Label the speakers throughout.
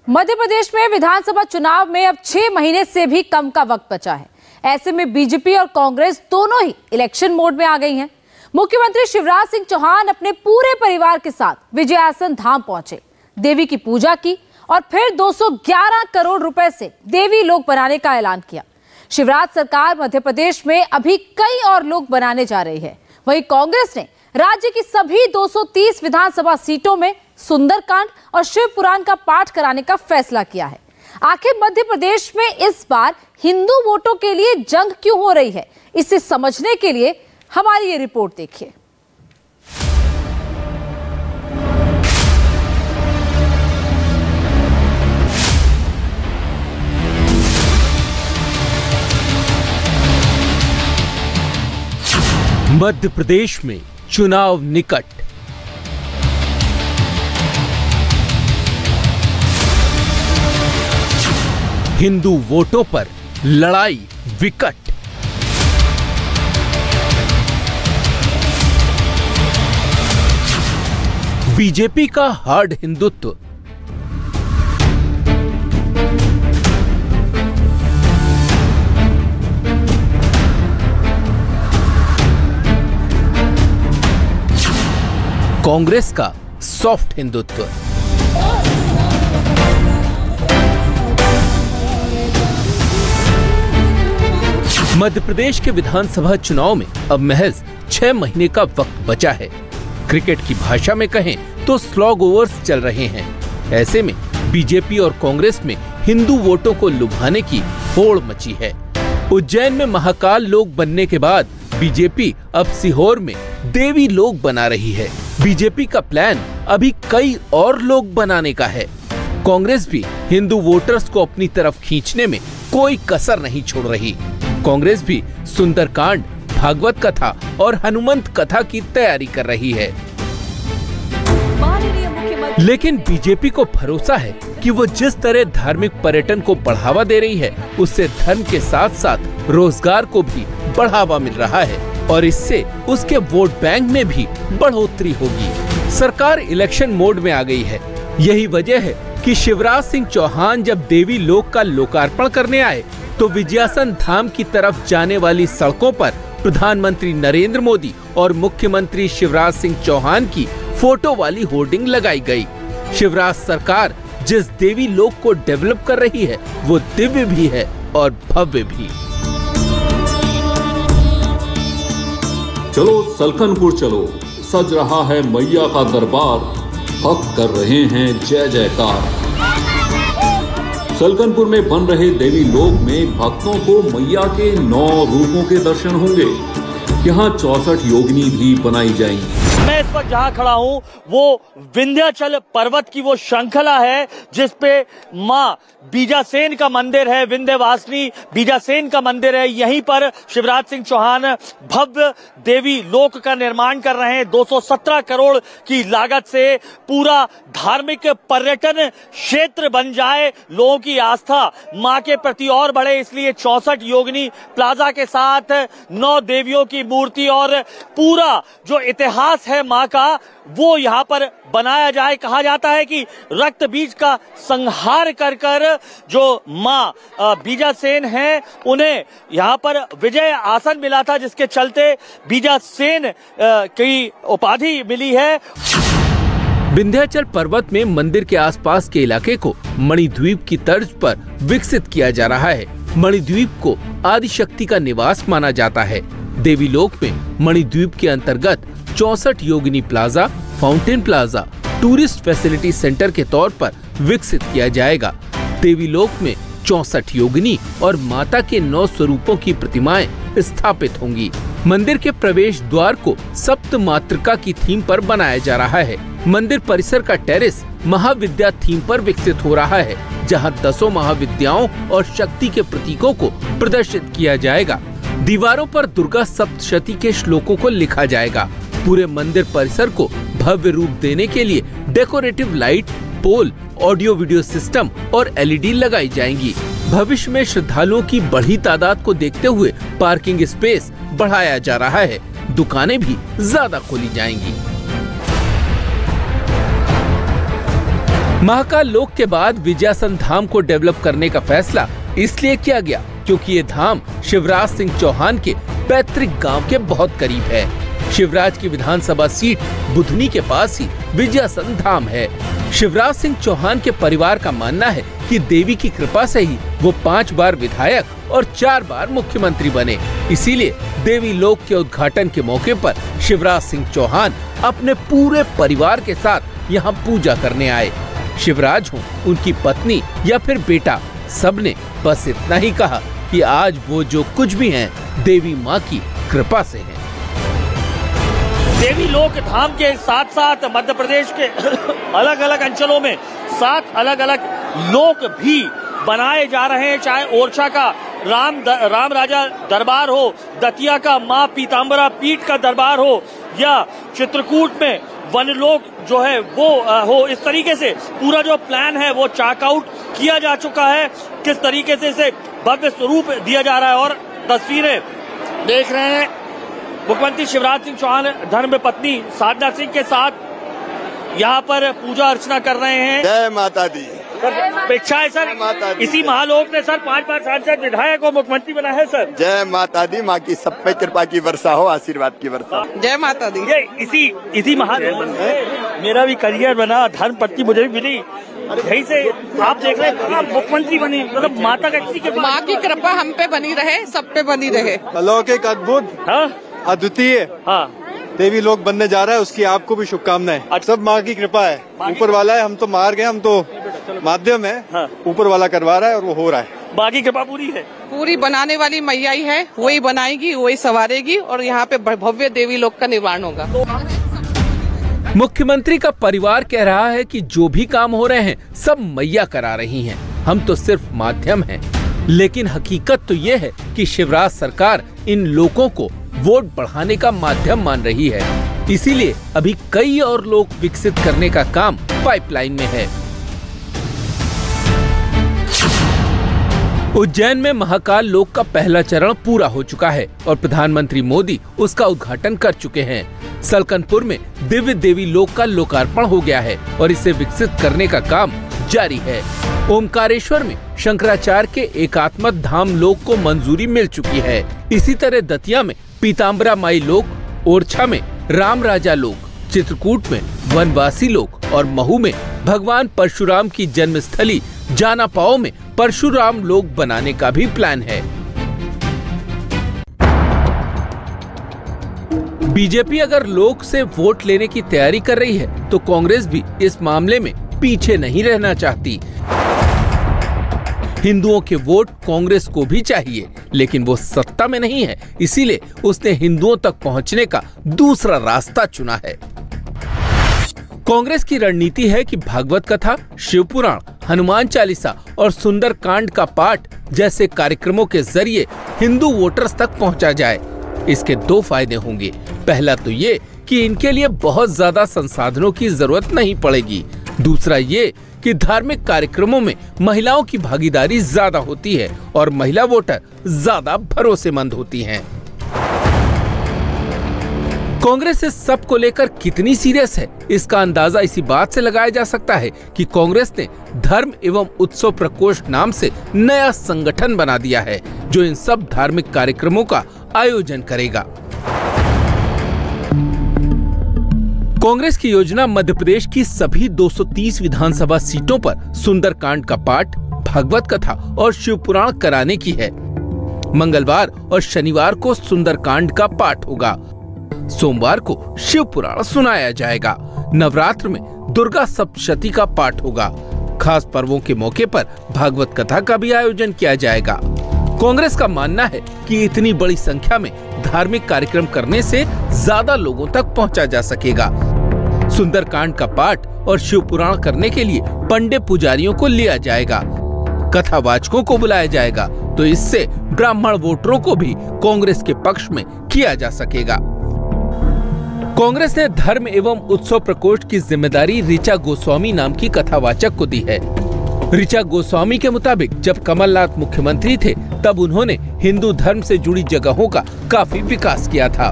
Speaker 1: मध्य प्रदेश में विधानसभा चुनाव में अब 6 महीने से भी कम का वक्त बचा है। ऐसे में बीजेपी और कांग्रेस दोनों ही इलेक्शन मोड में आ गई हैं। मुख्यमंत्री शिवराज सिंह चौहान अपने पूरे परिवार के साथ विजयासन धाम पहुंचे, देवी की पूजा की और फिर 211 करोड़ रुपए से देवी लोक बनाने का ऐलान किया। शिवराज सरकार मध्य प्रदेश में अभी कई और लोक बनाने जा रही है। वहीं कांग्रेस ने राज्य की सभी 230 विधानसभा सीटों में सुंदरकांड और शिव पुराण का पाठ कराने का फैसला किया है। आखिर मध्य प्रदेश में इस बार हिंदू वोटों के लिए जंग क्यों हो रही है, इसे समझने के लिए हमारी ये रिपोर्ट देखिए।
Speaker 2: मध्य प्रदेश में चुनाव निकट। हिंदू वोटों पर लड़ाई विकट। बीजेपी का हार्ड हिंदुत्व। कांग्रेस का सॉफ्ट हिंदुत्व। मध्य प्रदेश के विधानसभा चुनाव में अब महज 6 महीने का वक्त बचा है। क्रिकेट की भाषा में कहें तो स्लॉग ओवर्स चल रहे हैं। ऐसे में बीजेपी और कांग्रेस में हिंदू वोटों को लुभाने की होड़ मची है। उज्जैन में महाकाल लोक बनने के बाद बीजेपी अब सीहोर में देवी लोक बना रही है। बीजेपी का प्लान अभी कई और लोक बनाने का है। कांग्रेस भी हिंदू वोटर्स को अपनी तरफ खींचने में कोई कसर नहीं छोड़ रही। कांग्रेस भी सुंदरकांड, भागवत कथा और हनुमंत कथा की तैयारी कर रही है। लेकिन बीजेपी को भरोसा है कि वो जिस तरह धार्मिक पर्यटन को बढ़ावा दे रही है, उससे धर्म के साथ साथ रोजगार को भी बढ़ावा मिल रहा है और इससे उसके वोट बैंक में भी बढ़ोतरी होगी। सरकार इलेक्शन मोड में आ गई है। यही वजह है कि शिवराज सिंह चौहान जब देवी लोक का लोकार्पण करने आए तो विजयासन धाम की तरफ जाने वाली सड़कों पर प्रधानमंत्री नरेंद्र मोदी और मुख्यमंत्री शिवराज सिंह चौहान की फोटो वाली होर्डिंग लगाई गई। शिवराज सरकार जिस देवी लोक को डेवलप कर रही है वो दिव्य भी है और भव्य भी।
Speaker 3: चलो सलकनपुर चलो, सज रहा है मैया का दरबार, भक्त कर रहे हैं जय जयकार। सलकनपुर में बन रहे देवी लोक में भक्तों को मैया के 9 रूपों के दर्शन होंगे। यहाँ 64 योगिनी भी बनाई जाएंगी।
Speaker 4: मैं इस वक्त जहाँ खड़ा हूँ वो विंध्याचल पर्वत की वो श्रृंखला है जिसपे माँ बीजासेन का मंदिर है, विंध्यवासिनी बीजासेन का मंदिर है। यहीं पर शिवराज सिंह चौहान भव्य देवी लोक का निर्माण कर रहे हैं। 217 करोड़ की लागत से पूरा धार्मिक पर्यटन क्षेत्र बन जाए, लोगों की आस्था माँ के प्रति और बढ़े, इसलिए 64 योगिनी प्लाजा के साथ 9 देवियों की मूर्ति और पूरा जो इतिहास है माँ का वो यहाँ पर बनाया जाए। कहा जाता है कि रक्त बीज का संहार कर कर जो माँ बीजासेन हैं उन्हें यहाँ पर विजय आसन मिला था, जिसके चलते बीजासेन की उपाधि मिली है।
Speaker 2: विंध्याचल पर्वत में मंदिर के आसपास के इलाके को मणिद्वीप की तर्ज पर विकसित किया जा रहा है। मणिद्वीप को आदिशक्ति का निवास माना जाता है। देवी लोक में मणिद्वीप के अंतर्गत 64 योगिनी plaza, fountain plaza tourist facility centre के तौर पर विकसित किया जाएगा। देवी लोक में 64 योगिनी और माता के 9 स्वरूपों की प्रतिमाएं स्थापित होंगी। मंदिर के प्रवेश द्वार को सप्त मातृका की थीम पर बनाया जा रहा है। मंदिर परिसर का टेरेस महाविद्या थीम पर विकसित हो रहा है, जहां 10 महाविद्याओं और शक्ति के प्रतीकों को प्रदर्शित किया जाएगा। दीवारों पर दुर्गा सप्तशती के श्लोकों को लिखा जाएगा। पूरे मंदिर परिसर को भव्य रूप देने के लिए डेकोरेटिव लाइट, पोल, ऑडियो वीडियो सिस्टम और एलईडी लगाई जाएंगी। भविष्य में श्रद्धालुओं की बढ़ी तादाद को देखते हुए पार्किंग स्पेस बढ़ाया जा रहा है। दुकानें भी ज्यादा खोली जाएंगी। महाकाल लोक के बाद विजयासन धाम को डेवलप करने का फैसला इसलिए किया गया क्योंकि ये धाम शिवराज सिंह चौहान के पैतृक गांव के बहुत करीब है। शिवराज की विधानसभा सीट बुधनी के पास ही विजयासन धाम है। शिवराज सिंह चौहान के परिवार का मानना है कि देवी की कृपा से ही वो 5 बार विधायक और 4 बार मुख्यमंत्री बने। इसीलिए देवी लोक के उद्घाटन के मौके पर शिवराज सिंह चौहान अपने पूरे परिवार के साथ यहाँ पूजा करने आए। शिवराज हो, उनकी पत्नी या फिर बेटा, सबने बस इतना ही कहा कि आज वो जो कुछ भी हैं, देवी माँ की कृपा से हैं।
Speaker 4: देवी लोक धाम के साथ साथ मध्य प्रदेश के अलग अलग अंचलों में 7 अलग अलग लोक भी बनाए जा रहे हैं। चाहे ओरछा का राम राजा दरबार हो, दतिया का माँ पीताम्बरा पीठ का दरबार हो, या चित्रकूट में वनलोक जो है वो हो। इस तरीके से पूरा जो प्लान है वो चाक आउट किया जा चुका है। किस तरीके से इसे भव्य स्वरूप दिया जा रहा है और तस्वीरें देख रहे हैं मुख्यमंत्री शिवराज सिंह चौहान धर्मपत्नी साधना सिंह के साथ यहाँ पर पूजा अर्चना कर रहे हैं।
Speaker 5: जय माता दी।
Speaker 4: अपेक्षा है सर, इसी महालोक ने सर 5 बार सांसद विधायक और मुख्यमंत्री बना है सर।
Speaker 5: जय माता दी, माँ की सब पे कृपा की वर्षा हो, आशीर्वाद की वर्षा।
Speaker 6: जय माता दी।
Speaker 4: ये इसी महालोक में मेरा भी करियर बना, धर्म पत्नी मुझे भी मिली, यही से आप देख रहे हैं आप मुख्यमंत्री बने। मतलब माता का
Speaker 6: माँ की कृपा हम पे बनी रहे, सब पे बनी रहे।
Speaker 5: अलौकिक, अद्भुत, अद्वितीय देवी लोक बनने जा रहा है, उसकी आपको भी शुभकामनाएं। सब माँ की कृपा है, ऊपर वाला है। हम तो मार गए, हम तो माध्यम है, ऊपर वाला करवा रहा है और वो हो रहा है।
Speaker 4: बाकी कृपा पूरी है,
Speaker 6: पूरी बनाने वाली मैया ही है, वही बनाएगी, वही संवारेगी और यहाँ पे भव्य देवी लोक का निर्माण होगा।
Speaker 2: मुख्यमंत्री का परिवार कह रहा है कि जो भी काम हो रहे हैं सब मैया करा रही हैं, हम तो सिर्फ माध्यम हैं। लेकिन हकीकत तो ये है कि शिवराज सरकार इन लोगों को वोट बढ़ाने का माध्यम मान रही है। इसीलिए अभी कई और लोग विकसित करने का काम पाइपलाइन में है। उज्जैन में महाकाल लोक का पहला चरण पूरा हो चुका है और प्रधानमंत्री मोदी उसका उद्घाटन कर चुके हैं। सलकनपुर में दिव्य देवी लोक का लोकार्पण हो गया है और इसे विकसित करने का काम जारी है। ओमकारेश्वर में शंकराचार्य के एकात्म धाम लोक को मंजूरी मिल चुकी है। इसी तरह दतिया में पीताम्बरा माई लोक, ओरछा में राम राजा लोक, चित्रकूट में वनवासी लोक और महू में भगवान परशुराम की जन्मस्थली जानापाओ में परशुराम लोक बनाने का भी प्लान है। बीजेपी अगर लोक से वोट लेने की तैयारी कर रही है तो कांग्रेस भी इस मामले में पीछे नहीं रहना चाहती। हिंदुओं के वोट कांग्रेस को भी चाहिए, लेकिन वो सत्ता में नहीं है, इसीलिए उसने हिंदुओं तक पहुंचने का दूसरा रास्ता चुना है। कांग्रेस की रणनीति है कि भागवत कथा, शिव पुराण, हनुमान चालीसा और सुंदर कांड का पाठ जैसे कार्यक्रमों के जरिए हिंदू वोटर्स तक पहुंचा जाए। इसके 2 फायदे होंगे। पहला तो ये कि इनके लिए बहुत ज्यादा संसाधनों की जरूरत नहीं पड़ेगी। दूसरा ये कि धार्मिक कार्यक्रमों में महिलाओं की भागीदारी ज्यादा होती है और महिला वोटर ज्यादा भरोसेमंद होती हैं। कांग्रेस इस सब को लेकर कितनी सीरियस है, इसका अंदाजा इसी बात से लगाया जा सकता है कि कांग्रेस ने धर्म एवं उत्सव प्रकोष्ठ नाम से नया संगठन बना दिया है, जो इन सब धार्मिक कार्यक्रमों का आयोजन करेगा। कांग्रेस की योजना मध्य प्रदेश की सभी 230 विधानसभा सीटों पर सुंदरकांड का पाठ, भागवत कथा और शिव पुराण कराने की है। मंगलवार और शनिवार को सुंदरकांड का पाठ होगा। सोमवार को शिव पुराण सुनाया जाएगा। नवरात्र में दुर्गा सप्तशती का पाठ होगा। खास पर्वों के मौके पर भागवत कथा का भी आयोजन किया जाएगा। कांग्रेस का मानना है कि इतनी बड़ी संख्या में धार्मिक कार्यक्रम करने से ज्यादा लोगों तक पहुंचा जा सकेगा। सुंदरकांड का पाठ और शिव पुराण करने के लिए पंडित पुजारियों को लिया जाएगा, कथावाचकों को बुलाया जाएगा, तो इससे ब्राह्मण वोटरों को भी कांग्रेस के पक्ष में किया जा सकेगा। कांग्रेस ने धर्म एवं उत्सव प्रकोष्ठ की जिम्मेदारी ऋचा गोस्वामी नाम की कथावाचक को दी है। ऋचा गोस्वामी के मुताबिक जब कमलनाथ मुख्यमंत्री थे तब उन्होंने हिंदू धर्म से जुड़ी जगहों का काफी विकास किया था।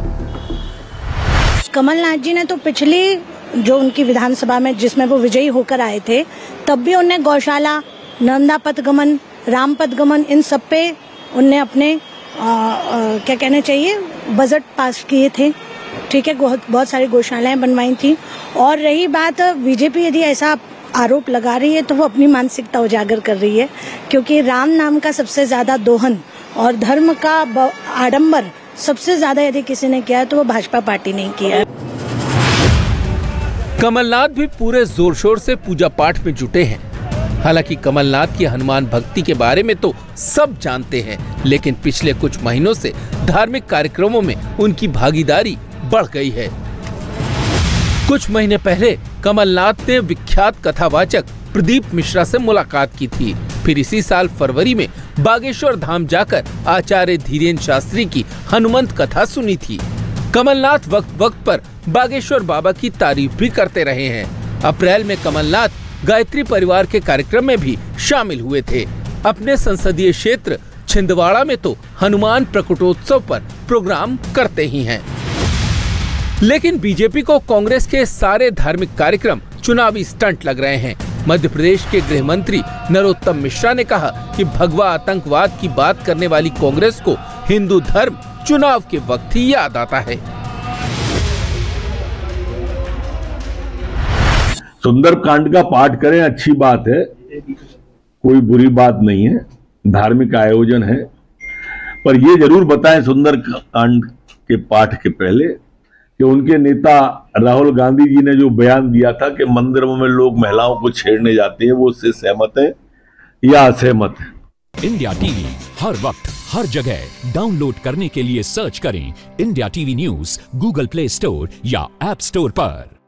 Speaker 7: कमलनाथ जी ने तो पिछली जो उनकी विधानसभा में जिसमें वो विजयी होकर आए थे, तब भी उनने गौशाला, नंदा पथगमन, राम पथगमन, इन सब पे उनने अपने क्या कहना चाहिए बजट पास किए थे। ठीक है, बहुत सारी गौशालाएं बनवाई थी। और रही बात बीजेपी यदि ऐसा आरोप लगा रही है तो वो अपनी मानसिकता उजागर कर रही है, क्योंकि राम नाम का सबसे ज्यादा दोहन और धर्म का आडंबर सबसे ज्यादा यदि किसी ने किया है तो वो भाजपा पार्टी ने किया है।
Speaker 2: कमलनाथ भी पूरे जोर शोर से पूजा पाठ में जुटे हैं। हालांकि कमलनाथ की हनुमान भक्ति के बारे में तो सब जानते हैं, लेकिन पिछले कुछ महीनों से धार्मिक कार्यक्रमों में उनकी भागीदारी बढ़ गई है। कुछ महीने पहले कमलनाथ ने विख्यात कथावाचक प्रदीप मिश्रा से मुलाकात की थी। फिर इसी साल फरवरी में बागेश्वर धाम जाकर आचार्य धीरेन्द्र शास्त्री की हनुमंत कथा सुनी थी। कमलनाथ वक्त वक्त पर बागेश्वर बाबा की तारीफ भी करते रहे हैं। अप्रैल में कमलनाथ गायत्री परिवार के कार्यक्रम में भी शामिल हुए थे। अपने संसदीय क्षेत्र छिंदवाड़ा में तो हनुमान प्रकटोत्सव पर प्रोग्राम करते ही हैं। लेकिन बीजेपी को कांग्रेस के सारे धार्मिक कार्यक्रम चुनावी स्टंट लग रहे हैं। मध्य प्रदेश के गृह मंत्री नरोत्तम मिश्रा ने कहा कि भगवा आतंकवाद की बात करने वाली कांग्रेस को हिंदू धर्म चुनाव के वक्त ही याद आता है।
Speaker 8: सुंदरकांड का पाठ करें, अच्छी बात है, कोई बुरी बात नहीं है, धार्मिक आयोजन है। पर ये जरूर बताएं सुंदरकांड के पाठ के पहले कि उनके नेता राहुल गांधी जी ने जो बयान दिया था कि मंदिरों में लोग महिलाओं को छेड़ने जाते हैं, वो उससे सहमत है या असहमत है।
Speaker 9: इंडिया टीवी हर वक्त हर जगह डाउनलोड करने के लिए सर्च करें India TV news Google play store या ऐप स्टोर पर।